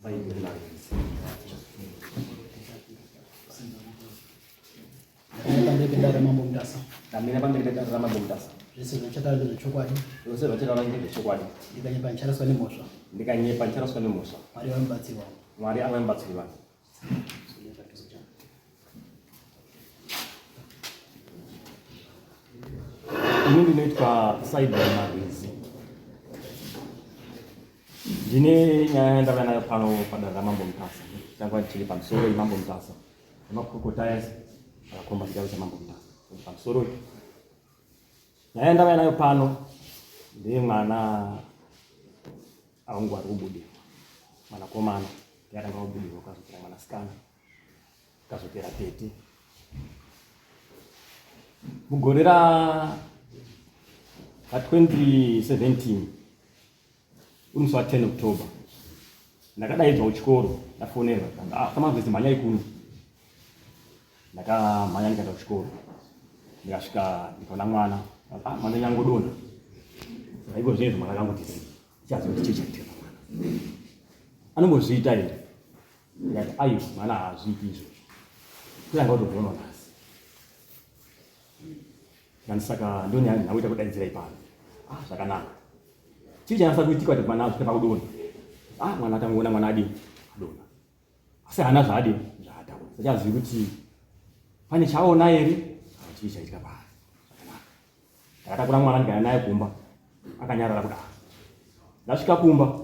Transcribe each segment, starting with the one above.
Pandai mambo mtasa. Namina pandai mambo mtasa. Zvese zvachakala zvechokwadi. Zvose zvachakala zvechokwadi. Ndikanyepa ncharazwa nemhosva. Ndikanyepa ncharazwa nemhosva. Mwari vamubatsirwa. Mwari avamubatsirwa. Ini ndinoitwa Cyber Marwizi. Ndine nyaya ndava nayo pano padare ramambo mutasa. Changwa chiri pamusoro imambo mutasa. Nemakurukota ese akakomba chigaro chamambo mutasa. Pamusoro nyaya ndava nayo pano ndiye mwana aungu ari kubudirwa. Mwanakomana yakanga kubudirwa kazopera mwanasikana. Kazopera tete. Mugore ra 2017 umusi wa 10 October ndakadaidzwa kuchikoro ndafonerwa kama vhesi mhanyai kuno ndakamhanya ndikaenda kuchikoro ndikasvika ndikaona mwana mwana nyangodona saka zvinezvo mwana akangoti chichaziva kuti chichaitika mwana anombozviita here ndikati aiwa mwana haazviiti izvozvo kutanga kutobvonwa nhasi saka ndoni nhauita kudaidzirai pano zvakanaka chii chanasa kuitika kuti mwana asvike pakudona mwana atangoona mwana adini adona asi hana zvaadini zvaataura sachazivi kuti pane chaona here chii chaitika pari zvakanaka ndakatakura mwana ndikaenda naye kumba akanyarara kudaro ndasvika kumba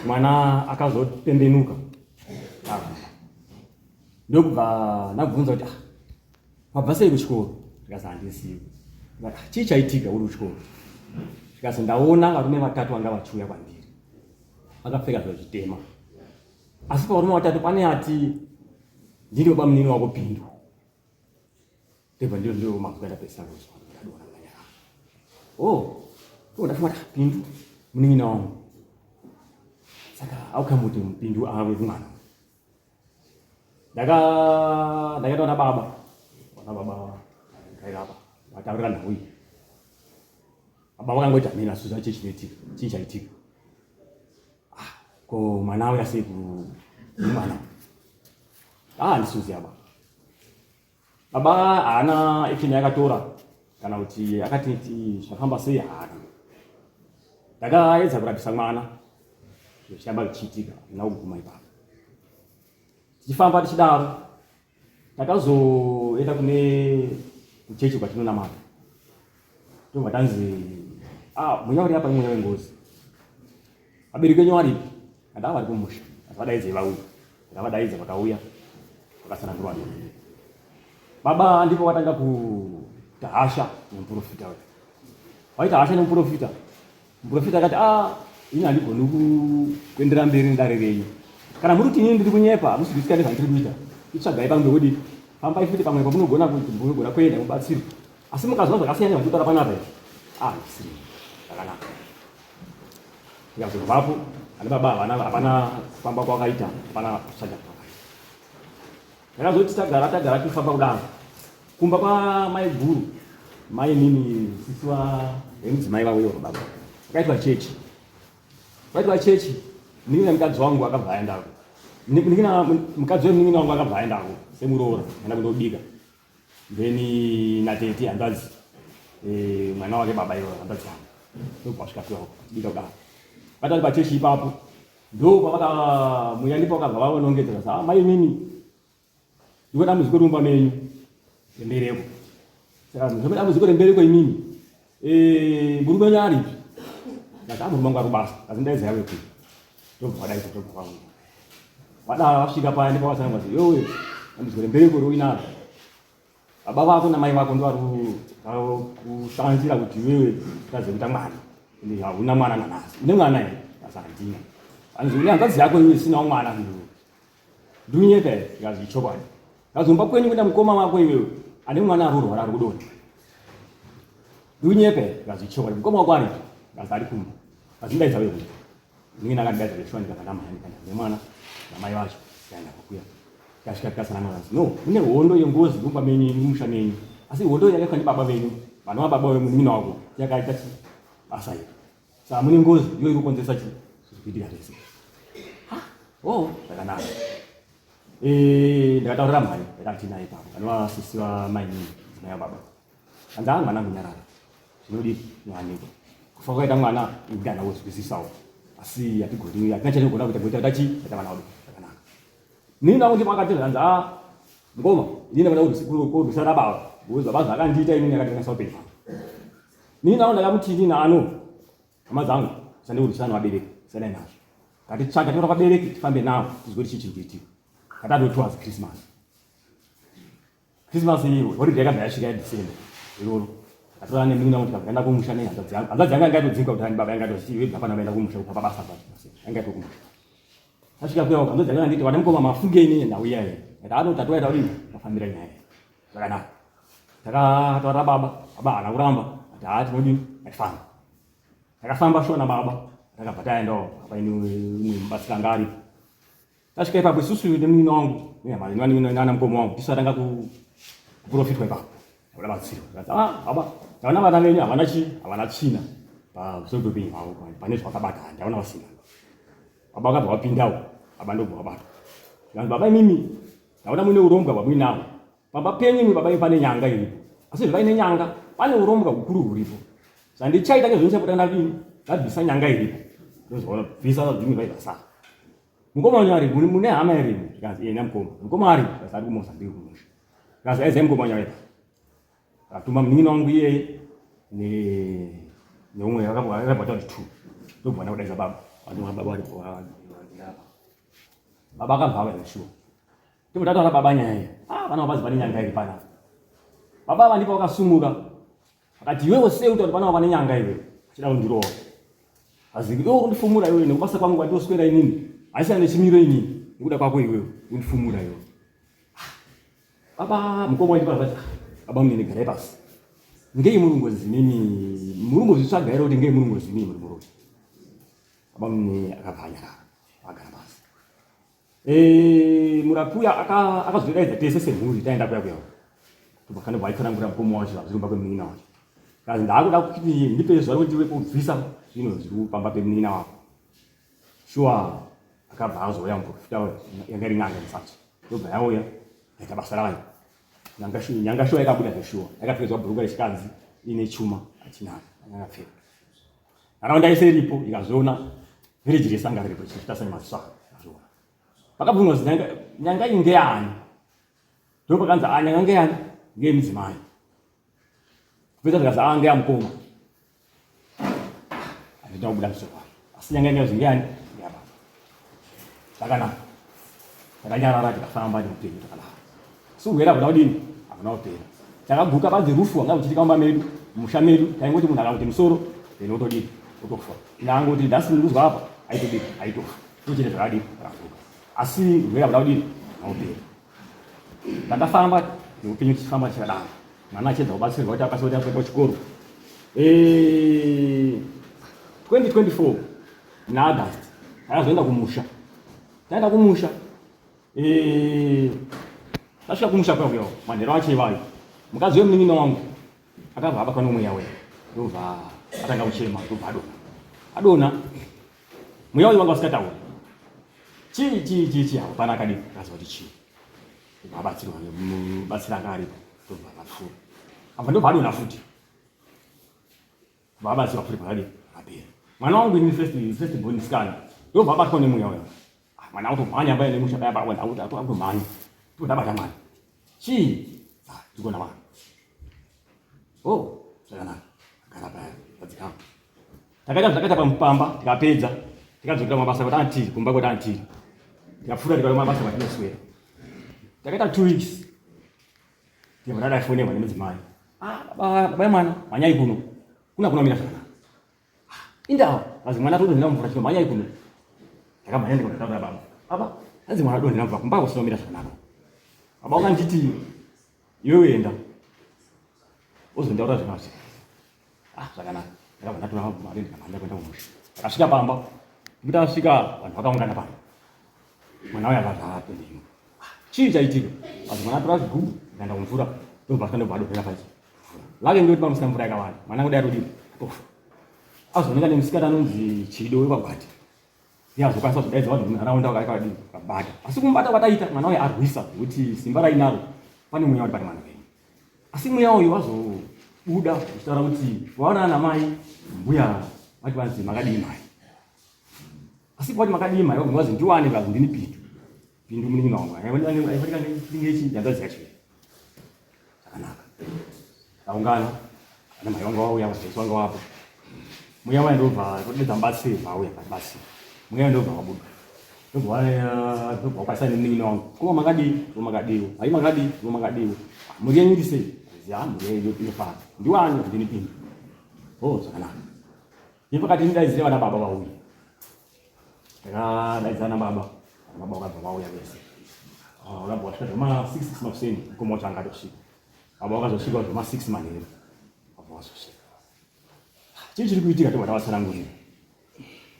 mwana akazotembenuka ndokubva ndabvunza kuti wabva sei kuchikoro ndikazi handisiwi chii chaitika uri kuchikoro ndikazi ndaona varume vatatu vanga vachiuya kwandiri vakapfeka zvitema asi pavarume vatatu pane ati ndiri baba munini wako Pindu ndibva ndio mazwi andapedzisa kuzwa ndadona manyara ndafunga kuti Pindu munini wangu saka aukamuti Pindu ave mwana ndakataona baba kairapa vataurira nhau iyi baba vakangoti hamina suza chii chaitika ko mwana auya sei kumwana handisuzi aba baba haana action yakatora kana kuti akati zvafamba sei haana ndakaedza kurapisa mwana zvichamba zvichiitika hazvina kuguma ipapo tichifamba tichidaro takazoenda kune kuchechi kwatinonamata tobva tanzi mweya uri apa mweya wengozi abereki enyu aripi andava vari kumusha asi vadaidzai vauya ndavadaidza vakauya vakasanangurwa baba ndipo watanga kuita hasha nemuprofita wedu waita hasha nemuprofita muprofita akati ini handigoni kuendera mberi nedare renyu kana muri kuti inini ndiri kunyepa hamusi kuitika nezvandiri kuita itsvagai pamwe kuti fambai futi pamwe pamunogona kuenda mubatsirwa asi mukazwa zvakasiyana zvanditaura panapa ndisiri zvakanaka ndikazobvapo ani baba hapana kufamba kwakaita hapana kusaja kwakaita ndakazoti tagara tifamba kudaro kumba kwamai guru mai nini sisi vemudzimai vauyo baba akaitwa chechi ndingi mukadzi wangu akabva aendako mukadzi wemunini wangu akabva aendako semuroora aenda kundobika then natete handazi mwana wake baba ivo handazi wangu ndokubvasvika bika kudaro vatari pachechi ipapo ndo pavakamuya ndipo vakabva vavanongedzera sa mai nini ndiko dambudziko rumba menyu rembereko saka dambudziko rembereko imini murume wenyu aripi ndati murume wangu ari kubasa asi ndaidza yave kuti tobva wadaidza tobva vauya vadara vasvika paya ndipo vasanangwa kuti yowe dambudziko rembereko roinaro baba vako namai vako ndo vari kusanganisira kuti iwewe utazekuita mwana ende hauna mwana nanhasi une mwana here asi handina anzoni hanzadzi yako iwe isinawo mwana ndiunyeka here ikazi ichokwadi kazomba kwenyu kuenda mukoma wako iwewe ane mwana arurwara ari kudoni ndiunyeka here ikazi ichokwadi mukoma wako aripi ikazi ari kumba asi ndaidza wewe ndingina akandidaidza veshwa ndikabva namai ndikaenda nemwana namai vacho tikaenda kukuya tikasvika tikasanangana no kune hondo yengozi rumba menyu mumusha menyu asi hondo yakaitwa ndibaba venyu vana vababa vemunina wako yakaita basa iri saka mune ngozi iyo iri kukonzeresa chii zviri kuitika zvese oh zvakanaka ndakataurira mhari yakati naye papa kanova sisi vamainini mai vababa kanzi mwana kunyarara zvinodi nyanikwa kufa kwaita mwana ingana wozwisisawo asi hatigoni hatina chatigona kuita kuita tachi taita vana vedu zvakanaka nini navo ndipo akati kanzi ngoma inini vana kodusara baba kuzi baba zvakandiita inini yakatenesa upenyu nini navo ndakamutini naano hama dzangu sandiudisana vabereki sadai nazvo ngatitsvaka tiora vabereki tifambe navo tizwe kuti chii chiri kuitika katatotowazi Christmas iyo holiday yakabva yasvika yaDecember iroro atora neminina kuti kaenda kumusha nehanza dzangu hanza dzanga angatodzika kuti baba yangatosiibva pana vaenda kumusha kupapa basa angatokumusha asvika kuya hanza dzanga anditi vana mukoma mafungeni ndauya here atatotatora kuti mafambira nyaya zvakanaka takataura baba haana kuramba ati tinodini atifamba takafamba shona baba takabva taendawo apaini mubatsira ngari tasvika ipapo isusu nemunini wangu nana mukoma wangu tisatanga kuprofitwa ipapo kuda batsirwa baba taona vana venyu havana tsvina pamusoro pepenyu hwavo pane zvakabata ndaona vasina baba vakabva vapindawo baba ndobva vabata zikanzi baba imimi ndaona muine urombwa hwamuinavo baba penyu imwe baba pane nyanga iripo asi zvaine nyanga pane urombwa hukuru huripo zvandichaita ngezvonichapota ndabvisa nyanga iripo ndozoona bvisa zvimwe vaivasara mukoma wanyu ari mune hama here zvikanzi ena mukoma mukoma ari asi ari kumozambiki kumusha zvikanzi aizai mukoma wanyu aipa akatuma munin'ina wangu iyeye neumwe akabvata kuti 2 ndobva anda kudaidza baba baba akabva avaishuwa ndobva baba nyaya iyi vana vabazi vane nyanga iri panapa baba vandipa vakasumuka akati iwewe sei kuti vana vane nyanga iwe achida kundirowa azi iwe kundifumura iwe nekubasa kwangu kwandoswera inini aisina nechimiro inini nekuda kwako iwewe kundifumura iwe baba mukoma waitipazati baba munene garai pasi ngei murungozimini murungozvitsvaga here kuti ngei murungozimini muri murovi baba munene akabva anyarara agara pasi murapi uya akazodaidza tese semhuri taenda kuyakuyawo tobva kandobva aitsanangura mukoma wacho zvazvirumba kwemunina wacho kazi ndaakuda kuti ndipe zuva rekuti kubvisa zvino zviri pamba pemunina wako shuwa akabva azouya muprofita yanga iri n'anga musati ndobva yauya yaita basa rayo nyanga shuwa yakabuda zveshuwa yakapfekedzwa bhurukwa rechikadzi ine chuma achinaka yakapfeka nharaunda yese iripo ikazviona vhireji resanga riripo chichitasani maziso ikazviona pakabvunzwa kuti nyanga iyi ngeyani ndopakanzi nyanga ngeyani ngeyemudzimai kupedza zvikazi ngeyamukoma handina kubuda musoro wake asi nyanga ingazi ngeyani ngeyababa zvakanaka takanyarara tikafamba neupenyu takanaka asi urwere hauna kudini havuna kupera takaguka panze rufu wanga uchitika mumba medu mumusha medu taingoti munhu akakuti musoro then otodini otofa ndangoti ndasi ndikuzwa apa aitodini aitofa tochite zvakadini akaguka asi urwere havuna kudini havuna kupera takafamba neupenyu tichifamba tichakadaro mwana achiedza kubatsirwa kuti akasoti apfeka kuchikoro 2024 naAugust akazoenda kumusha taenda kumusha tasvika kumusha kwakuyawo manhero acho ivayo mukadzi wemunin'ina wangu akabva abatwa nomweya weya ndobva atanga kuchema ndobva adona mweya uyu wanga usikatauri chii hapana akadini akaziva kuti chii ndobva abatsirwa nemubatsira anga aripo ndobva apfuura abva ndobva adona futi ndobva abatsirwa futi pakadini apera mwana wangu ini first born scan ndobva abatwa nemweya weya mwana automhanya mbaya nemusha paya pakwenda automhanya ndabata mwana chii ndikona mwana zvakanaka agara paya padzikamu takaita zvakaita pamupamba tikapedza tikadzokera mabasa kuti antiri kumba kuti antiri tikapfuura tikauya mabasa kwatinoswera takaita 2 weeks ndibva ndadafonebva nemudzimai baba mwana manyai kuno kunomira zvakanaka indawo kazi mwana todonhera mvura chino manyai kuno takamhanya ndikondataura baba hanzi mwana adonhera mvura kumba kusinomira zvakanaka baba wakanditi iwewe enda ozondaura zvinozi zvakanaka ndakabva ndatora mari ndikamhanya kuenda kumusha takasvika pamba kuti tasvika vanhu vakaungana pano mwana uyo akabva apendeiwa chii chaitika asi mwana atora zvigubhu ndikaenda kumvura ndobva ndobva adonhera pachi lake ndoti pamusina mvura yakawanda mwana kudai atodini atofa azooneka nemusikana anonzi Chido wekwagwati yazokwanisa kudaidza vanhu munharaunda vakadii vakabata. Asi kumubata kwataita mwana uyu arwisa kuti simba rainaro pane mweya uri pane mwana wenyu. Asi mweya uyu wazobuda uchitaura kuti waona ana mai mbuya vati vanzi makadii mai. Asi kwati makadii mai waguma wazi ndiwane vazi ndini pindu munin'ina wangu aifatika ndingechi yandaziya chii chakanaka taungana ana mai wangu wauya vajesu wanga wapo mweya waya ndobva todedza mbatsire vauya basi mweya ndobva wabuda ndobva wakwaisa nemunin'ina wangu koma makadiwo hai makadiwo muri yenyu ndisei ziya muri yenyu inofara ndiwane ndini pindu chakanaka ipakati ndidaidzire vana baba vauya ndakadaidzana baba wakabva vauya vese wakabva wasvika zvema 6 makuseni mukoma changa atosvika baba wakazosvika zvema 6 manheru wabva wazosvika chii chiri kuitika tobva tavatsanangurira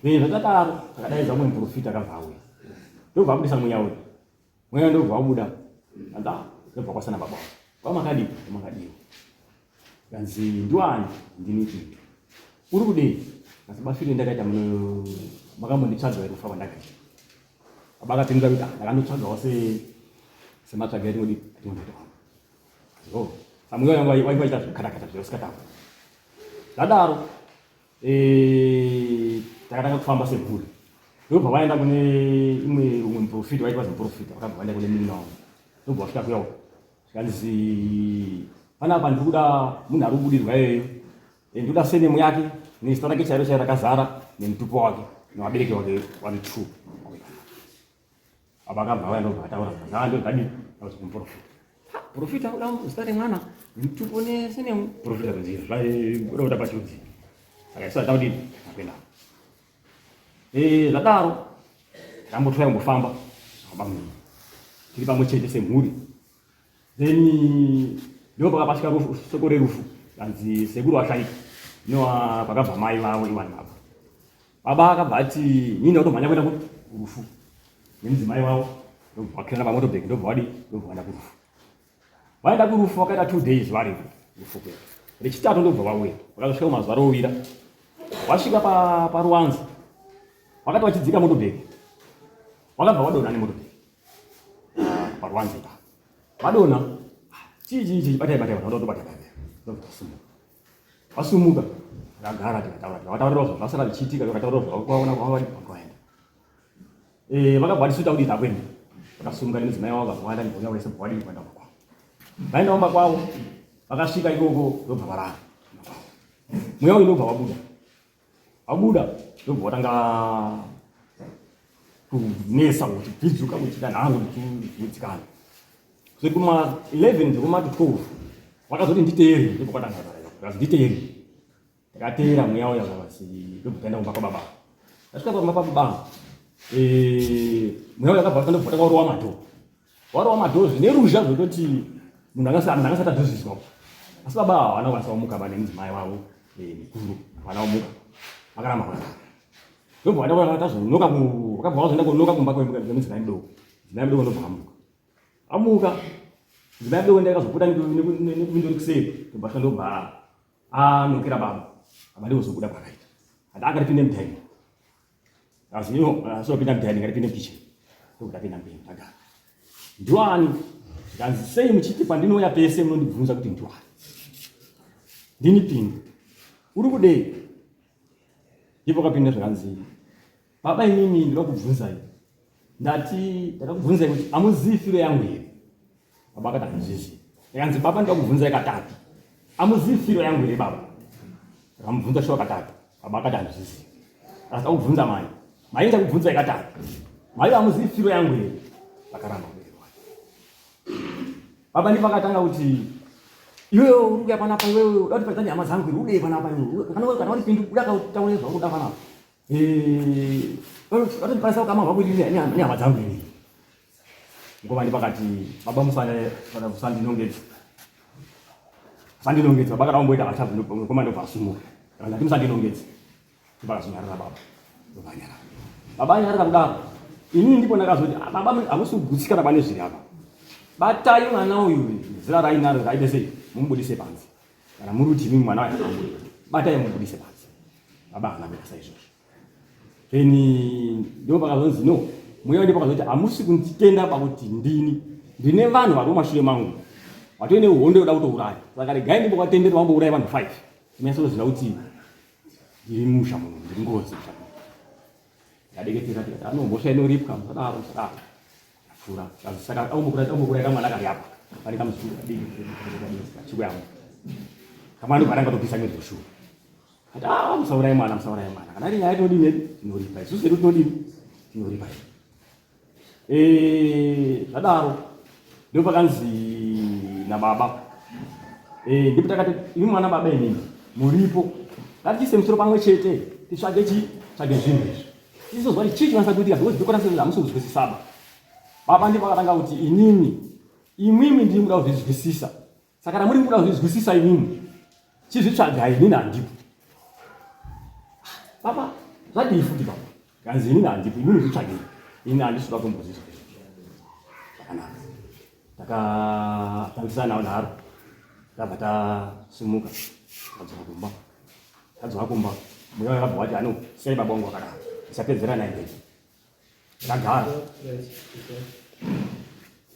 zvakadaro takadaidza umwe muprofita akabva auya ndobva abudisa mweya uyu mweya ndobva wabuda ndobva kwasana baba vamakadiwo kanzi ndiwani ndini pindu uri kudei asi bafire ndakaita makambonditsvaga here kufa kwandakaita baba akatendera kuti ndakandotsvagawo sematsvaga etingodi atingotoa samweya yangu waivaita zvakatakata zveusikatako zvadaro takatanga kufamba semhuri ndobva vaenda kune umwe muprofita waiti wazi muprofita vakabva vaenda kune munin'ina wangu ndobva vasvika kuyawo zvikanzi panapa ndiri kuda munhu ari kubudirwa iyoyo ndiri kuda senemu yake nezita rake chairo rakazara nemutupo wake nevabereki wake vari 2 baba akabva auya ndobva ataura ndodadi auti kumuprofita profita uda zita remwana nemutupo nesenemu profita uda kuda pachiudzi saka isu ataudi apenda zvadaro ndambotoya kumbofamba tiri pamwe chete semhuri then ndobva pakasvika soko rerufu kanzi sekuru washaika inowa kwakabva mai vavo iwani baba baba akabva ati nini ndautomhanya kuenda kurufu nemudzimai wavo ndobva wakwirana pamotobheki ndobva waenda kurufu vaenda kurufu vakaita 2 days vari rufu kwera rechitatu ndobva vauya vakazosvika kumazuva rovira wasvika paruwanza vakati vachidzika motobheki vakabva vadonha nemotobheki paruwanza ipa vadonha chii batai vasumuka vakagara vakataurira zvasara vichiitika vakataurira zvavaona kwavaenda vakabva vatisuita kudii takwenda vakasumuka nemudzimai wavo vakawanda nibhonya vese bvavadii kuenda kumba kwavo vaenda kumba kwavo vakasvika ikoko ndobva varara mweya uyu ndobva wabuda ndobva watanga kunesa kuti bvidzuka kuchita nhango ndichiudzikana so kuma 11 dzekuma 12 vakazoti nditeeri ndobva kwatanga vakazi nditeeri ndakateera mweya uyu akavasi ndobva taenda kumba kwababa tasvika kumba kwababa mweya uyu akabva ndobva tanga warowa madho zvine ruzha zvekutoti munhu angasati adhozviswa asi baba havana kwanisa kumuka nemudzimai wavo mukuru havana kumuka vakaramba kudaro ndobva vakabva vazoenda kunoka kumba kwemudzimai mudoko mudzimai mudoko ndobva amuka mudzimai mudoko ndakazopota nekuvindo rikuseri ndobva asvika ndobva anokera baba ndikozobuda kwakaita hati akaripinde mudhaini asopinda mudhaini ngaripinde mukicheni ndokuti apinda mberi tagara ndiwani zvikanzi sei muchiti pandinouya pese munondibvunza kuti ndiwani ndini pindu uri kudei ipo kapinda zvakanzi baba inini ndakubvunzai ndakakubvunzai kuti amuzivi firo yangu here baba akati handizvizivi ndikanzi baba ndakubvunzai katatu amuzivi firo yangu here baba akamubvunza shuwa katatu baba akati handizvizivi asi akubvunza mai ndakubvunzai katatu mai amuzivi firo yangu here vakaramba baba ndipo akatanga kuti iwewe uri kuya panapa iwewe uda kuti paitani hama dzangu iri udei panapa kana uri pindu uda kutaure zvakuda panapa vatondipandisa kukamava kuti nehama dzangu iri ngova ndipakati baba musandinongedza baba kadaumboita vatabvu ngoma ndobva asumuka ndati musandinongedza ndipakazonyarira baba anyarira kudaro inini ndipo ndakazoti baba hamusi kugutsikana pane zviri apa batai mwana uyu zira rainaro raide sei mumubudise panze kana muri kuti mimi mwana wayakambuda batai mumubudise panze baba hana kuita saizvozvo then ndio pakazonzi no mweya ndipo pakazoti amusi kuntitenda pakuti ndine vanhu vari mumashure mangu watoine uhondo yoda kutouraya saka regai ndipo kwatenderwa wambouraya vanhu 5 imesoziva kuti ndiri musha muno ndiri ngozi yadeketera tikati mbosha inoripwa musadaro afura saka aumbokuraya kamwana kari apa pane kamusura diki chikuyamo kamwana karanga nezvoshuwa ati musaurayi mwana kana iri nyaya tinodini tinoripa isusu edu tinoripa zvadaro ndio pakanzi nababa ndipo takati imi mwana baba inini muripo ngatiise musoro pamwe chete titsvage zvinhu izvi tisizozwa kuti chii chinasa kuitika because ndikotasezera hamusozwisisaba baba ndipo akatanga kuti imwimi ndiri muda kuzvizwisisa saka kana muri muda kuzvizwisisa imwimi chizvitsvagai inini handipo baba zvadii futi baba kanzi inini handipo imwimi zvitsvagei inini handisvika kumbozvizwa zvakanaka takatangisana nawo nharo tabva tasimuka tadzoka kumba mweya wakabva wati ano sei baba wangu wakadaro isapedzera naye mberi tagara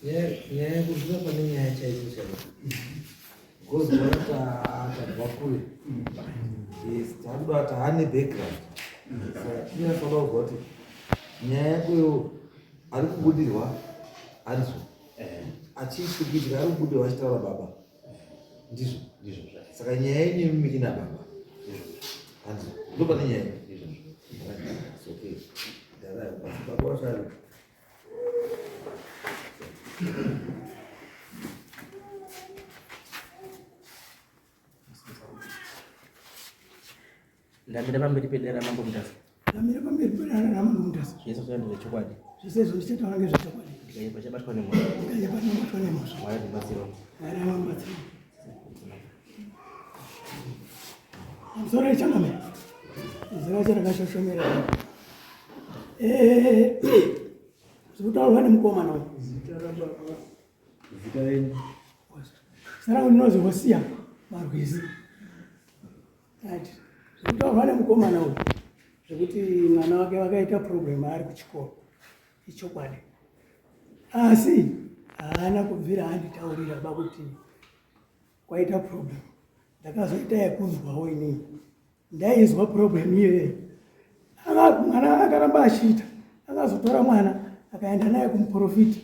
nyaya yekuziva pane nyaya chaizo chaizo gozorata akabva kure takuda kuti haane background saka inofanira kuzwa kuti nyaya yakoyo ari kubudirwa arizvo achisvikuitika ari kubudirwa achitaura baba ndizvo saka nyaya yenyu imikina baba hanzi ndo pane nyaya okay baba washari ndamira pamberi pedera mambo mutasa ndamira pamberi pedera mambo mutasa yeso zvandire chokwadi zvisezo ndichataura ngezvechokwadi ndikaipa chabatwa nemhosva ndikachabatwa nemhosva mwari ndibatsiro mwari ambatsiro musoro ichangamira zira charakashoshomera zikutaurwa nemukomana uyu zara ndinozi Hosiya Marwizi ati zikutaurwa nemukomana uyu zvekuti mwana wake wakaita problem ari kuchikoro ichokwadi asi haana kubvira anditaurira bakuti kwaita problem ndakazoita yekunzwawo inini ndaizwa problem iyoyo mwana akaramba achiita akazotora mwana akaenda naye kumuprofiti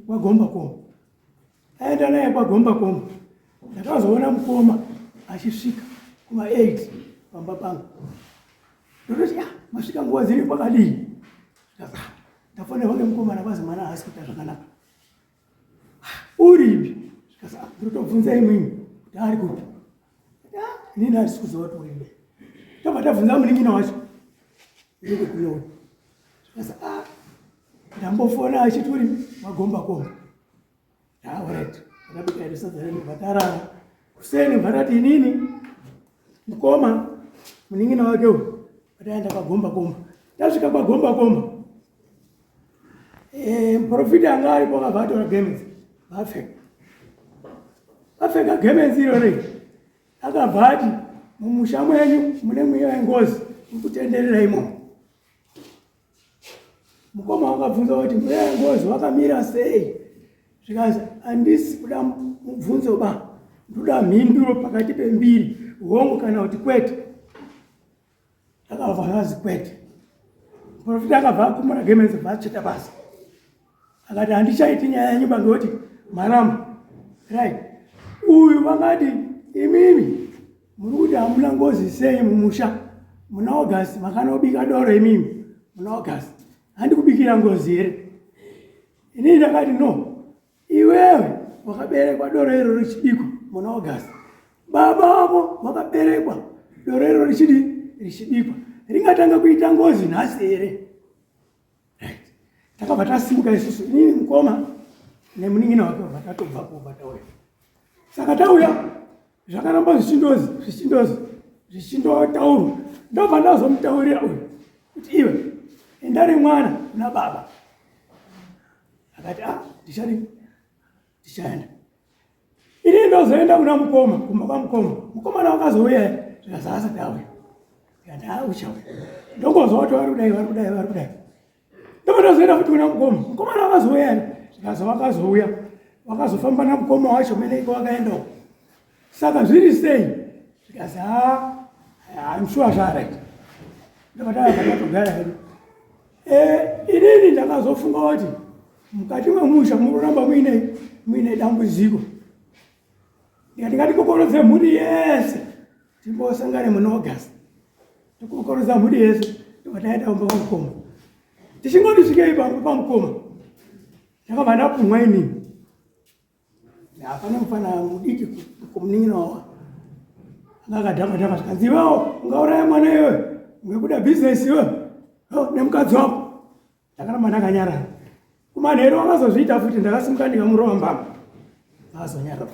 kwagombakomba aenda naye kwagombakomba ndakazoona mukoma achisvika kuma8 pamba pangu ndototi masvika nguva dziri pakadii ndafonerwa ngemukomana kwazi mwana haasi kuita zvakanaka uripi ndotobvunza imwimwi kuti ari kuti inini handisi kuziva kuti uribe tobva tabvunza munin'ina wacho iri kuyoyo zvikazi ndambofona achiti uri magombakomba right ndabika iri sadza renyu bvatarara kuseni bvarati inini mukoma munin'ina wake uyu ataenda kwagombakomba tasvika kwagombakomba muprofiti anga aripo akabva atora gemenzi vapfeka gemenzi irorei akabva ati mumusha mwenyu mune mweya wengozi ukutenderera imomo mukoma wakabvunza kuti mweya wengozi wakamira sei zvikazi handisi kuda mubvunzo ba ndoda mhinduro pakati pembiri hongu kana kuti kwete akabva akazi kwete muprofita akabva akumura gemenzi bvacheta basa akati handichaiti nyaya yenyu bangekuti maramba right uyu vangati imimi muri kuti hamuna ngozi sei mumusha muna August makanobika doro imimi muna August handikubikira ngozi here inini ndakati no iwewe wakaberekwa doro iro richibikwa muna August baba wako wakaberekwa doro iro richibikwa ringatanga kuita ngozi nhasi here right takabva tasimuka isusu inini mukoma nemunin'ina wake wabva tatobva kubva tauya saka tauya zvakaramba zvichindotaurwa ndobva ndazomutaurira uyu kuti iwe endari mwana kuna baba akati ndichaenda ini ndozoenda kuna mukoma kumba kwamukoma mukomana wakazouya zvikazi asati auya Ushauri. Ndongozwa kuti vari kudai. Ndozoenda futi kuna mukoma. Mukomana akazouya. Zvikazi vakazouya. Vakazofamba namukoma wacho meneko wakaenda. Saka zviri sei? Zvikazi I'm sure zvaaraita. Ndakatogara hedu. Inini ndakazofunga kuti mukati mwemusha muroramba muine dambudziko. Ndikati kokorodze mhuri yese. Timbosangane muna August. Tikokorodza mhuri yese. Tokataenda kumba kwamukoma. Tichingoti svikei pamukoma. Ndakabva ndapumwa inini. Hapana mufana mudiki kumunin'ina wawa. Akadhakadhaka zvikanzi iwewo ungauraya mwana iwe. Ngekuda business iwe. Nemukadzi wako. Ndakaramba ndakanyarara. Kumanheru vakazozviita futi ndakasimuka ndikamurova mbama. Akazonyarara.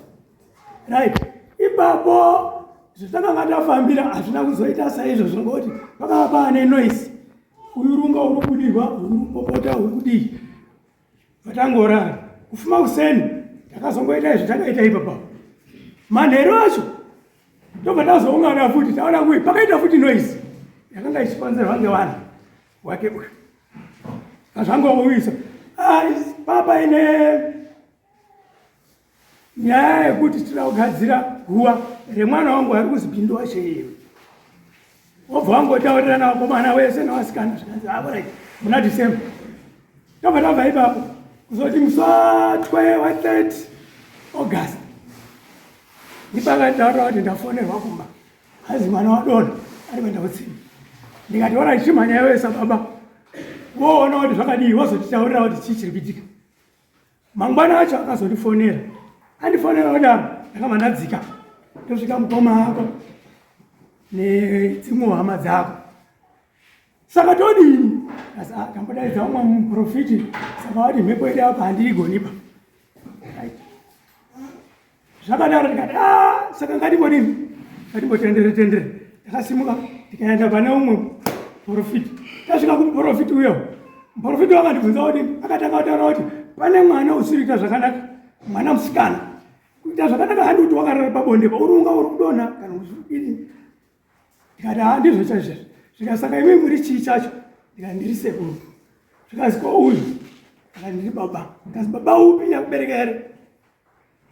Right. Ipapo zvitakanga tafambira hazvina kuzoita saizvozvo ngoti pakanga paane noise. Uyurunga unobudirwa, urikupopota urikudii. Vatangorara. Kufuma kuseni ndakazongoita izvo takaita ipapo. Manheru acho ndobva tazoungana futi taona kuti pakaita futi noise. Yakanga ichikonzerwa ngevanhu wake uyu. Kazvangouyisa. Papa ine nyaya yekuti tinoda kugadzira guwa remwana wangu ari kuzi Bindu Washeiwe. Wobva wangotaurira navakomana wese navasikana zvikanzi right muna December. Tobva tabva ipapo kuzoti musi wa30 August. Ndipakataura kuti ndafonerwa kumba. Hazi mwana wadona ari kuenda kutsini. Ndikati ora chimhanya wese baba. Voona kuti zvakadii wozotitaurira kuti chii chiri kuitika. Mangwana acho akazondifonera. Andifonera kudaro ndakabva ndadzika. Ndosvika mukoma ako nedzimwe hama dzako. Saka todini? Asi tambodaidza umwe muprofiti saka wati mhepo yedu apa handiigonipa. Zvakadaro ndikati saka ngatimbodini? Ngatimbotendere. Ndakasimuka ndikaenda pane umwe profiti. Tasvika kumuprofiti uyo. Muprofiti wakandibvunza kuti akatanga kutaura kuti pane mwana usiri kuita zvakanaka, mwana musikana. Kuita zvakanaka handi kuti wakarara pabonde paurunga uri kudonha kana kuzvidini. Ndikati handizvo chaizvo. Zvikasaka imi muri chii chacho? Ndikati ndiri sekuru. Zvikazi ko uyu. Ndikati ndiri baba. Ndikazi baba upi nyakubereka here?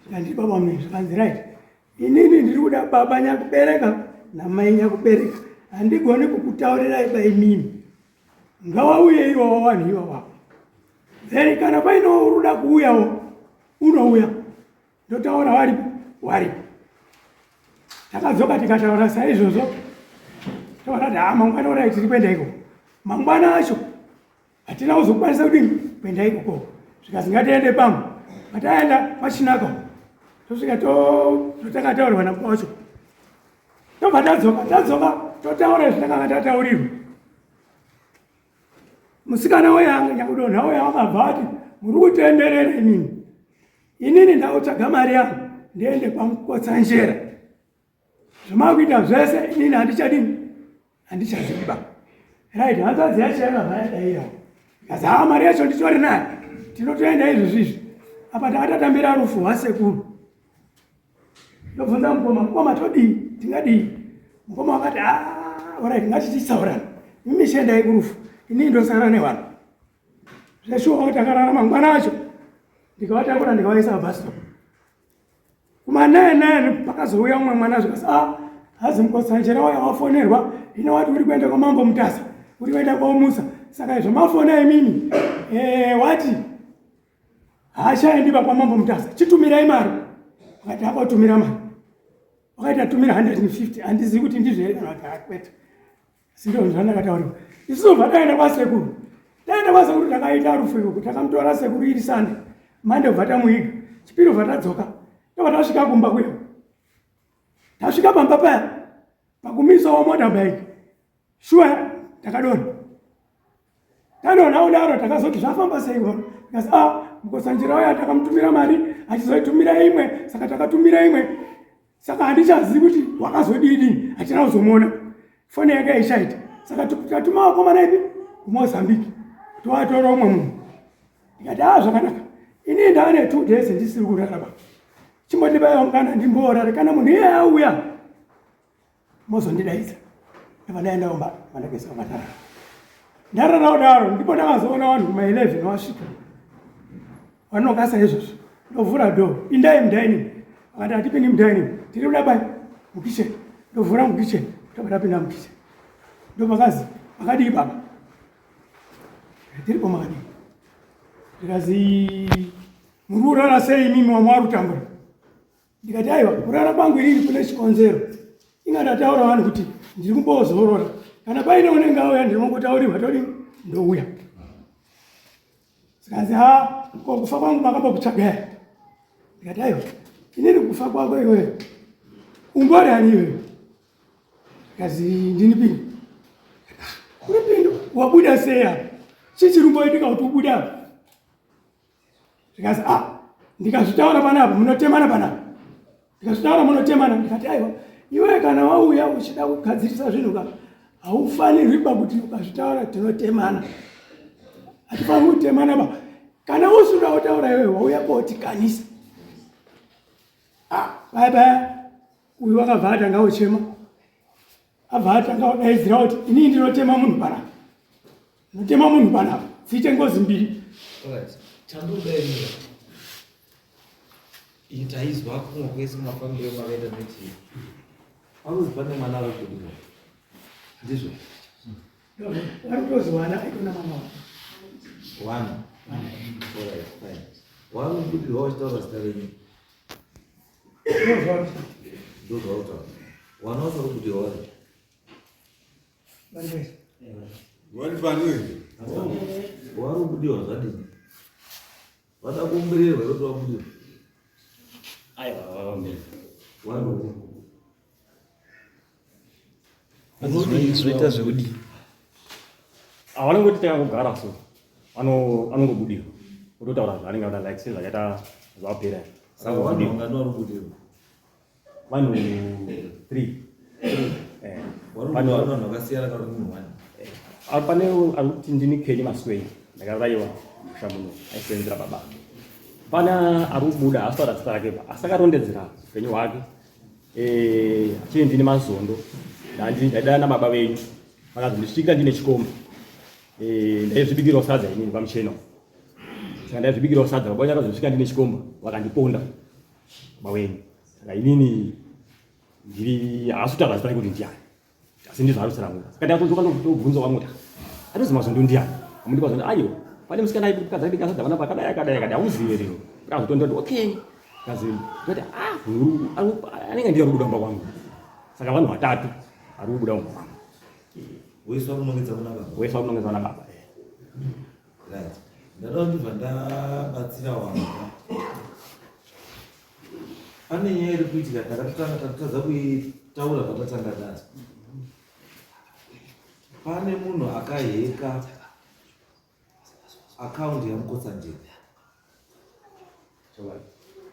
Ndikati ndiri baba mune. Zvikanzi right. Inini ndiri kuda baba nyakubereka namai nyakubereka. Handigoni kukutaurirai paimimi. Ngawauye iwawa vanhu iwawa. Then kana paino uruda kuuyawo unouya. Ndotaura waripo. Takadzoka tikataura saizvozvo. Tokati mangwana orai tiri kuenda iko. Mangwana acho hatina kuzokwanisa kudini kuenda ikoko. Zvikazi ngatiende pamwe. Pataenda pachinaka. Tosvika totakataurirwa namukoma wacho. Tobva tadzoka totaura zvatakanga tataurirwa. Musikana weyanga nyakudonha uya wakabva ati muri kutenderera inini ndautsvaga mari yangu ndiende kwamukotsanjera. Zvamakuita zvese inini handichaziba. Right, hanzvadzi yacho yakabva yadairawo. Kazi mari yacho nditori nayo. Tinotoenda izvozvizvi. Apa takatatambira rufu rwasekuru. Ndobvunza mukoma todii? Tingadii? Mukoma wakati alright ngatitsaurana. Mimi chiendai kurufu. Inini ndosara nevanhu. Zveshuwa kuti akarara mangwana acho. Ndikavatakura ndikavaisa pabhasitopu. Kuma9 pakazouya umwe mwana zvikasi hazi mukotsanjera waya wafonerwa. Hino wati uri kuenda kwamambo Mutasa. Uri kuenda kwaMusa. Saka izvo mafona imini. Wati hachaendiba kwamambo Mutasa. Chitumirai mari. Wakati akatumira mari. Wakati atumira 150. Handizivi kuti ndizvo here kana kuti hakwete. Sindizvo zvandakatauriwa. Isusu taenda kwasekuru. Taenda kwasekuru takaita rufu iko kuti takamutora sekuru iri Sande. Mande bva tamuiga. Chipiri bva tadzoka. Tobva tasvika kumba kuya. Tasvika pamba paya. Pakumisawo motorbike. Shuwa takadonha. Tadonha udaro takazoti zvafamba sei kono. Tikati mukotsanjera waya takamutumira mari achizoitumira imwe saka takatumira imwe. Saka handichazivi kuti wakazodini hatina kuzomuona. Foni yake aishaita. Saka tukatuma vakomana ipi kuMozambique. Tovatora umwe munhu. Ndikati zvakanaka. Inini ndaane 2 days ndisiri kurarama. Chimbondibaiwa mukana ndimboorara kana munhu iye auya mozondidaidza. nevanaenda mandagesa kumatara ndarara kudaro ndipo ndakazoona vanhu kuma11 vasvika vanokasa izvozvo ndovhura dho indai mudining akati hatipindi mudining tiri kuda bai mukitchen ndovhura mukitchen tobva tapinda mukitchen ndopakazi makadii baba tiripo makadii ndikazi muri kurara sei imimi wamwari kutambura ndikati aiwa kurara kwangu iriri kune chikonzero ingati ataura vanhu kuti ndiri kumbozorora kana paine unenge auya ndinombotauriwa todi ndouya sikazi ha kokufa kwangu makambokutsvagai ndikati aiwa inini kufa kwako iweyo umbori ani iweyo ndikazi ndini Pindu uri Pindu wabuda seya chichirumboitika kuti ubuda ndikazi ndikazvitaura panapa munotemana panapa ndikazvitaura munotemana ndikati aiwa iwe kana wauya uchida kugadzirisa zvinhu ka haufanirwiba kuti ukazvitaura tinotemana hatifaniri kutemana ba kana usura kutaura iwe wauya kotikanisa baya uyu wakabva atanga uchema abva atanga kudaidzira kuti inini ndinotema munhu panapa ndinotema munhu panapa dziite ngozi mbiri chandodainira itaizwa kumwe kwese mafambiro makaenda nechii anozi pane mwana arikudiro ndizvo varikutozwana aikona mama wana wakubudirwa wachitaura zita renyu ndozvautaura wana wasakubudirwa vari panini warikubudirwa zvadini vada kuumbirirwa kuti wabudirwa zvoita zvekudi avanongoti tanga kugara so anongobudirwa kutotaura zvaanenge ada like sezvakaita zvapera vanhu vangani warikubudirwa vanhu 3 vanhu vakasiyana kana munhu wani pane arikuti ndini Kenny Maswei ndakaraiwa mushamuno aisenzera baba pane arikubuda asara zita rake asi akarondedzera upenyu hwake achiri ndini Mazondo ndaidana nababa venyu vakazi ndisvika ndine chikomba ndaizvibikirawo sadza inini pamucheno saka ndaizvibikirawo sadza baba venyu akazosvika ndine chikomba vakandiponda baba venyu saka inini ndiri haasi kutaura zita rake kuti ndiani asi ndizvo arusiramuda saka ndakadzoka ndobvunza vamuti atozi Mazondo ndiani amundikwazoti aiwa pane musikana aikadza ndikasadza vana pakadai akati hauzive rino akazotonda kuti okay kazi kuti anenge ndiye arikubuda mumba kwangu saka vanhu vatatu ari kubuda mumba kwangu weiswa kunongedza vana baba right ndada ndibva ndabatsira wanga pane nyaya iri kuitika takatadza kuitaura patatanga data pane munhu akaheka akaundi yamukotsanjeri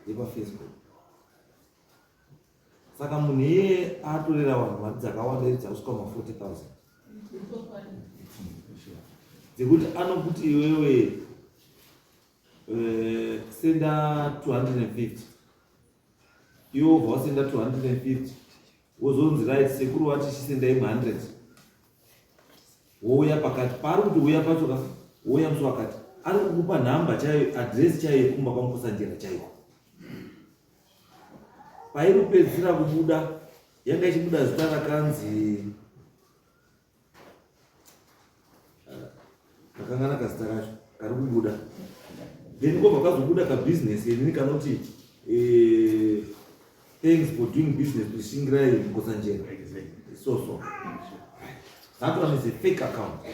yepafacebook saka munhu iye atorera vanhu mari dzakawanda iri dzakusvika ma40,000 dzekuti anokuti iwewe senda 250 iwo ubva wasenda 250 wozonzi right sekuru wati chisendai 100 wouya pakati paari kuti uya pacho wouya musi wakati ari kukupa nhamba chaiyo adresi chaiyo yekumba kwamukotsanjera chaiko pairi kupedzisira kubuda yanga ichibuda zita rakanzi kakangana kazita racho kari kubuda then kobva kazobuda kabhizinesi yenini kanoti thanks for doing business kushingirai mukotsanjera so that one is a fake account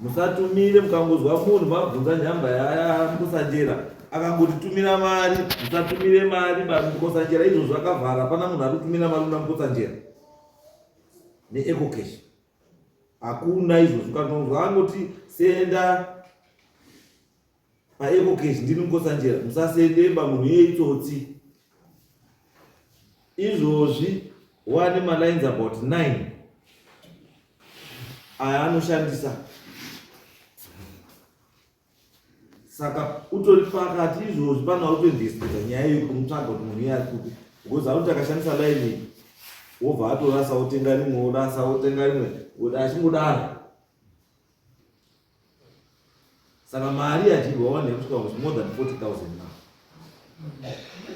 musatumire mukangozwa munhu mabvunza nyamba yaya mukotsanjera akangotitumira mari musatumire mari mukotsanjera izvo zvakavhara hapana munhu ari kutumira mari una mukotsanjera neecocash hakuna izvozvo kanonzwa angoti senda paecocash ndini mukotsanjera musasendemba munhu yeitsotsi izvozvi wane malines about 9 aya anoshandisa saka utori pakati izvozvi pano utoinvestigeta nyaya yekumutsvaga kuti munhu iye ari kupi because akuti akashandisa line wobva atorasa otenga rimwe orasa otenga rimwe kuti achingodaro. Saka mari yachirwa kusvika more than 40,000 now.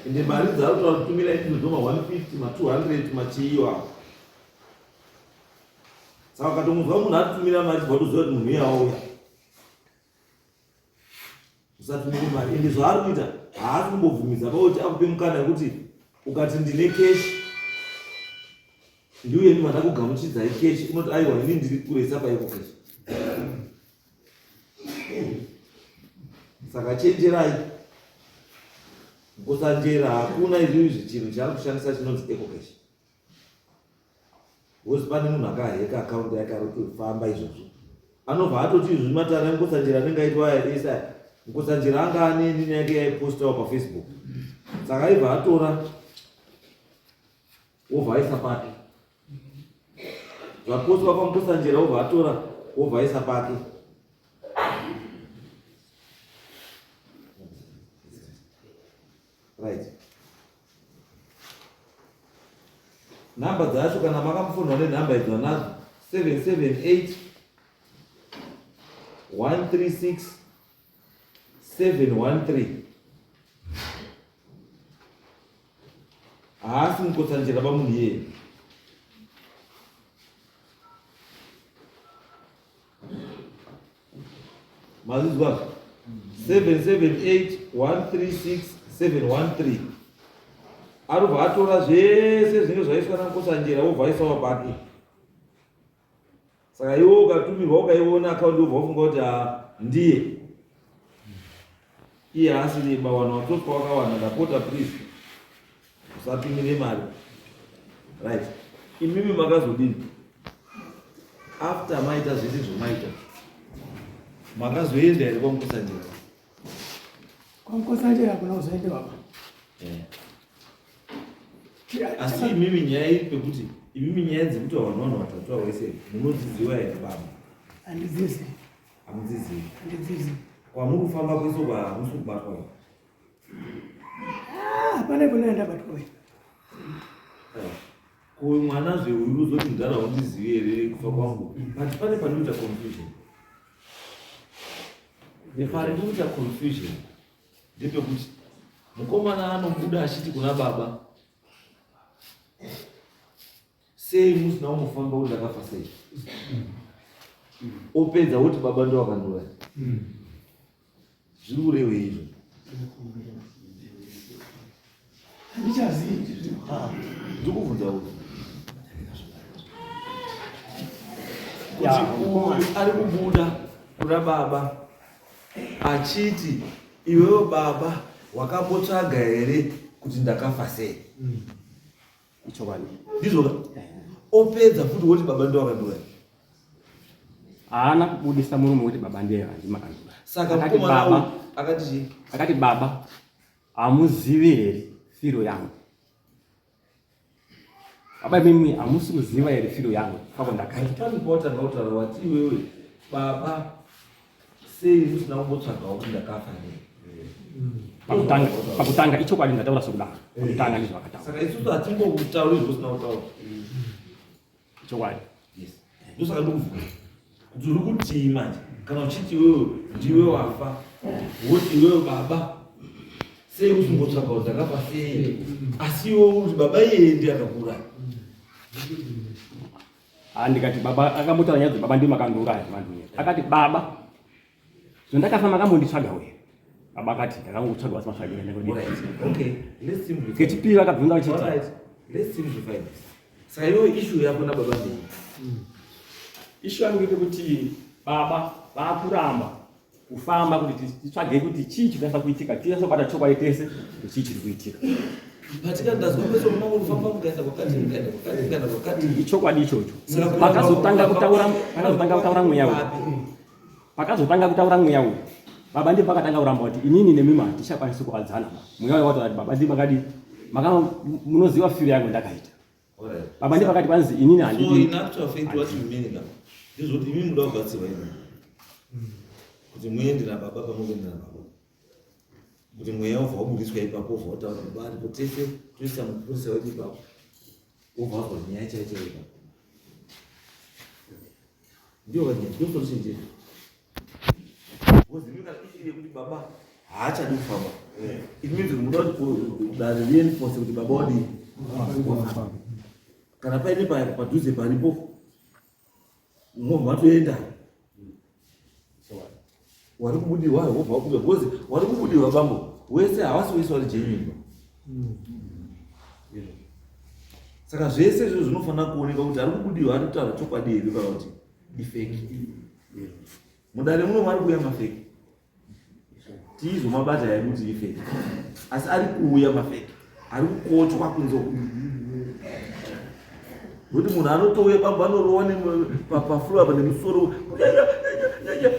Ende mari dzari kutumira individual 150 200 machiiwa. Saka katomuzwa munhu atitumira mari zvatoziva kuti munhu uya auya. Usatumire mari. Ende zvaari kuita haasi kumbobvumidza pauti akupe mukana wekuti ukati ndine keshi ndiuye ndimanda kugamuchidzai keshi, unoti aiwa ini ndiri kuresa paiko keshi. Saka chenjerai. Mukosanjera hakuna izvizvi chinhu chaari kushandisa chinonzi eco cash. Wozi pane munhu akaheka akaunti yake ari kufamba izvozvo. Anobva atoti izvi matara mukosanjera anenge aitwa yaisa. Mukosanjera anga ane nini yake yaipostawo paFacebook. Saka aibva atora wobva aisa pake. Zvapostwa pamukosanjera wobva atora wobva aisa pake. Right. Namba dzacho kana makamufonera nenhamba idzo nadzo 778 136 713. Haasi mukosanjera pamunhu iyeye. Mazizwa 778 136 713. Arubva atora zvese zvinenge zvaiswa namukosanjera wobva aisawo pake. Saka iwe ukatumirwa ukaiona akaunti wobva wafunga kuti ndiye iye haasiri bawana watoswa wakawana ndapota please usapimire mari. Right. Imimi makazodini after maita zvese zvomaita makazoenda here kwamukosanjera? Kwamukosanjera kuna uzoende baba. Asi imimi nyaya iri pekuti imimi nyaya dzekuti vanhu vatatu avese munodziziva here baba? Handidzizi. Hamudzizivi? Handidzizi. Kwamuri kufamba kwese hamusi kubatwa here? Hapana kunoenda batwa here. Uyu mwana zveuri kuzoti ndaraunda ndizivi here kufa kwangu, but pane panoita confusion. Pari ndikuita confusion ndepekuti mukomana anobuda achiti kuna baba, sei musina umufamba kuti ndakafa sei? Opedza kuti baba ndo akandura. Zviri kureve izvo? Handichazivi. Ndikubvunza kuti uyu ari kubuda kuna baba achiti iwewe baba wakambotsvaga here kuti ndakafa sei? Icho kwani. Ndizvo opedza futi kuti baba ndo akandura. Haana kubudisa murume kuti baba ndiye andimakandura. Saka mukomana akati baba hamuzivi here firo yangu. Baba mimi hamusi kuziva here firo yangu. Kako ndakaita. Panipota ngautaura wati iwewe baba sei musina kumbotsvagawo kuti ndakafa nei? Pakutanga icho kwadi ndataura sokudaro. Pakutanga ndizvo akataura. Saka isusu hatingokutauri zvisina kutaura. Icho kwadi. Yes. Ndosaka ndikubvunza kuti uri kutii manje kana uchiti iwewe ndiwe wafa woti iwewe baba sei usingombotsvagawo kuti ndakafa sei? Asi iwewe kuti baba iyeye ndiye akakura. Ndikati baba akambotaura nyaya baba ndiye makandura vanhu. Akati baba zvandakafa makambonditsvaga we. Baba akati ndakangotsvaga wasi masvagira ndingodini. Okay, let's simplify. Kechipiri akabvunza achiti. Alright, let's simplify this. Saka iwewe issue yako na baba ndii? Issue yangu ngekuti baba vakuramba kufamba kuti titsvage kuti chii chinofanira kuitika, tinobata chokwadi tese kuti chii chiri kuitika. Patika ndazwa kweso munhu kufamba mukaenda kwakati ichokwadi ichocho. Pakazotanga kutaura mweya uyu. Pakazotanga kutaura mweya uyu. Baba ndiye pakatanga kuramba kuti inini nemima tichakwanisa kuwadzana. Mweya uyu wati baba ndiye makadi munoziva firo yangu ndakaita. Alright. Baba ndiye pakati panzi inini handidi. So in actual fact what you mean now? Ndizvo kuti imi muda kubatsirwa imi. Kuti muende na baba pamuende na baba. Kuti mweya ubva wabudiswa ipapo ubva wataura kuti baba tese toisa muprofesa wedu ipapo. wobva nyaya chaicho ndio solution chetu. Wozimika ishi kuti baba haachadi kufamba. It means muda kuti reinforce kuti baba wadi kana paine padhuze paripo movha toenda wari kubudirwa wobva wakuba because wari kubudirwa bambo wese havasi wese wari genuine. Saka zvese izvo zvinofanira kuoneka kuti ari kubudirwa ari kutaura chokwadi here kana kuti ifeki. Mudare muno vari kuuya mafeki tizomabata yari kuti ifeki asi ari kuuya mafeki ari kukochwa kunze kuti munhu anotouya bamba anorowa pafuro apa nemusoro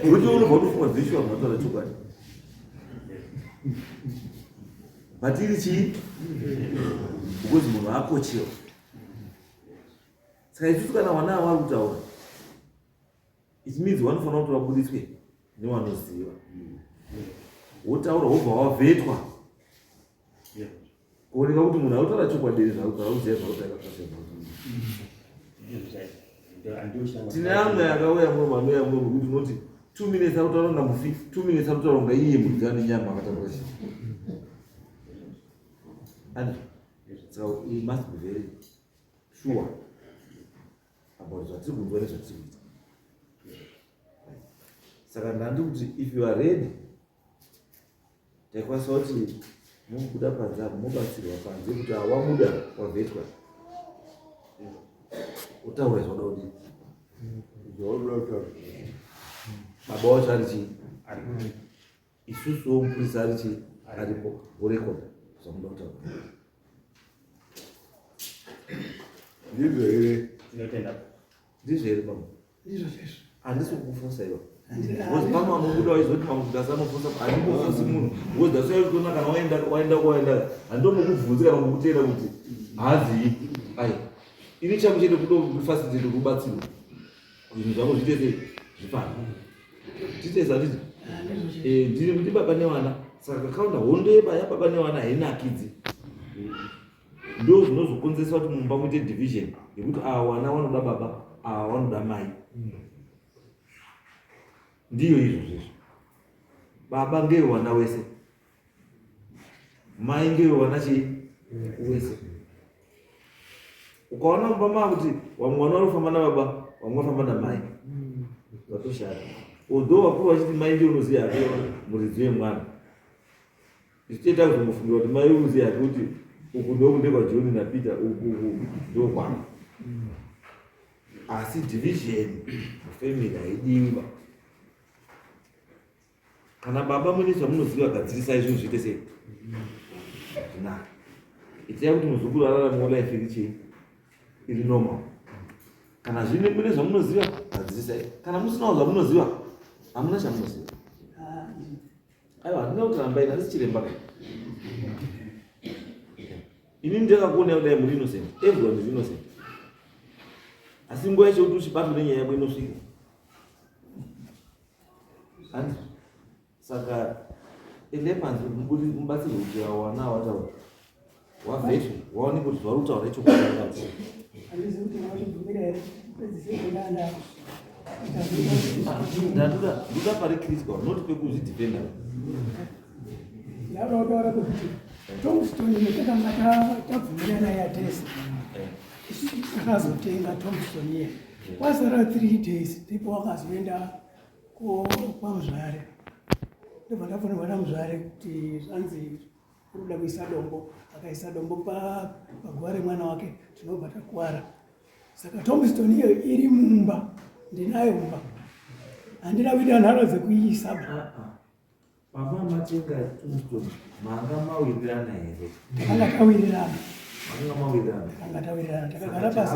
kuti unobva unofunga zveshuwa mataura chokwadi batiri chii because munhu akochewa. Saka isusu kana vana vari kutaura it means vanofanira kuti vabudiswe nevanoziva wotaura wobva wavhetwa kuoneka kuti munhu autaura chokwadi zvauziva zvautakafasema. Tine amwe akauya mumanoya mwe kuti unoti 2 minutes akutaura kunga mufi 2 minutes akutaura kunga iye mudzana nenyama akataura and so we must be very sure about zvatiri kunzwa nezvatiri kuita. Saka ndandi kuti if you are ready taikwanisa kuti mubuda panze apo mubatsirwa panze kuti wabuda wavhetwa utaura zvoda kudii baba wacho ari chii isusuwo mupurisa ari chii aripo worekoda zvamuda kutaura ndizvo here ndizvo here baba Ndizvo zvesvo. handisi kukufosa iwa because pano anobuda waizoti mamudasi anofosa handimbofosi munhu because dasaiona kana waenda handomukubvunzi kana kukutenda kuti haazii ai ini changu chete kutofasitete kubatsirwa zvinhu zvangu zviite sei zvifana titesa titi ndiri kuti baba nevana saka kakaunda hondo yebaya baba nevana hainakidzi ndo zvinozokonzesa kuti mumba muite division yekuti vana vanoda baba vanoda mai. Ndiyo izvo zvesvo baba ngewana wese mai ngewana chii wese. Ukaona mumba mava kuti vamwe vana vanofamba nababa vamwe vanofamba namai vatoshata although vakuru vachiti mai ndio unoziva hake muridzi wemwana zvichiita kuti mufungira kuti mai unoziva hake kuti uku ndokunde kwaJoni naPeter uku ndo kwangu asi division family haidiwa. Kana baba mune zvamunoziva gadzirisa izvo zviite sei na itai kuti muzukuru ararame life iri chii iri normal. Kana zvine mune zvamunoziva gadzirisai, kana musinawo zvamunoziva hamuna chamunoziva. Aiwa handina kuti rambai handisi chiremba kai ini ndakakuona kudai muri innocent everyone is innocent asi nguva yacho kuti uchibatwa nenyaya yako inosvika handi. Saka elepanzi mubatsirwe kuti wana wataura wavhetwa waone kuti zvari kutaura ichokwadi. Handisi kuti mavachibvumira here pedzise kundanda ndaduda pari critical not pekuzvidefenda. ndaudautaura kuti Tombstone netakanga tabvumirana yatese isusu takazotenga Tombstone iye kwasara 3 days ndipo wakazoenda kwamuzvare ndobva ndafonera namuzvare kuti zvanzi kuda kuisa dombo akaisa dombo paguva remwana wake tinobva takuwara. Saka Tombstone iyo iri mumba ndinayo mumba handina kuita nharo dzekuiisa Baba matenga Tombstone manga mawirirana here takanga tawirirana manga mawirirana takagara pasi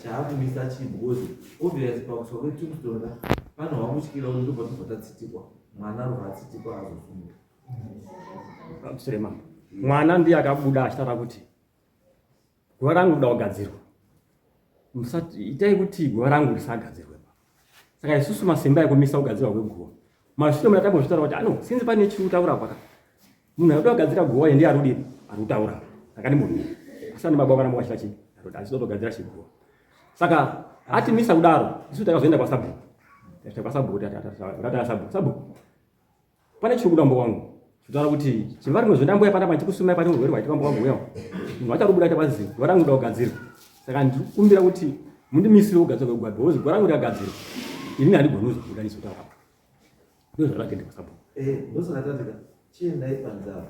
chaakumisa chibhozi obviously pakuswa kweTombstone pano wamutyira kuti ndobva tobva tatsitikwa mwana rovatsitikwa azofunda Surema mwana ndiye akabuda achitaura kuti guva rangu rinoda kugadzirwa itai kuti guva rangu risagadzirwe. Saka isusu masimba ekumisa kugadzirwa kweguva mashure muratambozvitaura kuti sinzi pane chiri kutaura paka munhu anoda kugadzira guva ndiye ari kutaura saka ndimbodini asani baba kana mwachita chii achizotogadzira chiguwa. Saka atimisa kudaro isu takazoenda kwa sabhuku. Kwa sabhuku tata sabhuku. Pane chiri kuda mbowangu. Kutaura kuti chimvari ngozondamboya pana panchikusuma pati murwere waita mbowangu wewe. Munhu acharubuda tapazi, waranguda kugadzira. Saka ndikumbira kuti mundimisire kugadzira kwegwado, wozi gwarangu rakagadzira. Ini handigoni kuzobuda nizotaura. Ndizvo zvakatenda kwa sabhuku. Ndosakatatika chienda ipanza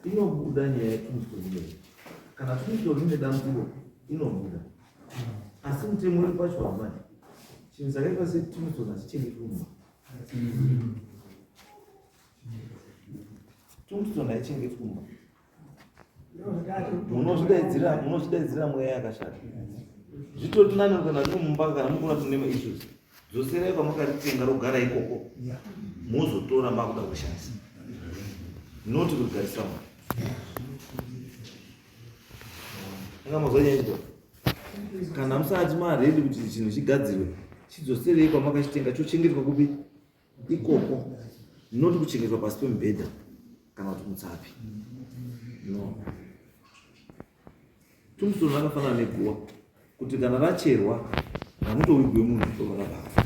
inobuda nyaya yetumusoro kana tumusoro rine dambuko inobuda asi mutemo uri pacho hamani chinhu chakaitwa setumusoro hachichengetwumba tumusoro haichengetwumba munozvidaidzira mweya yakashata zvitoti nani kana tiri mumba kana mukona tine maissues dzoserai kwamakariitenga rogara ikoko mozotora makuda kushandisa noti kugarisa mwana angamazvanyaito kana musati maredi kuti chinhu chigadzirwe chidzoserei kwamakachitenga chochengetwa kupi ikoko noti kuchengetwa pasi pemubhedha kana kuti mutsapi no tumusoro rakafanana neguwa kuti kana racherwa hamutowigwe munhu torakabva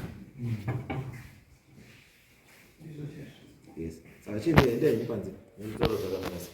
yes saka chiendaendai panze nemutauro dzakanaka.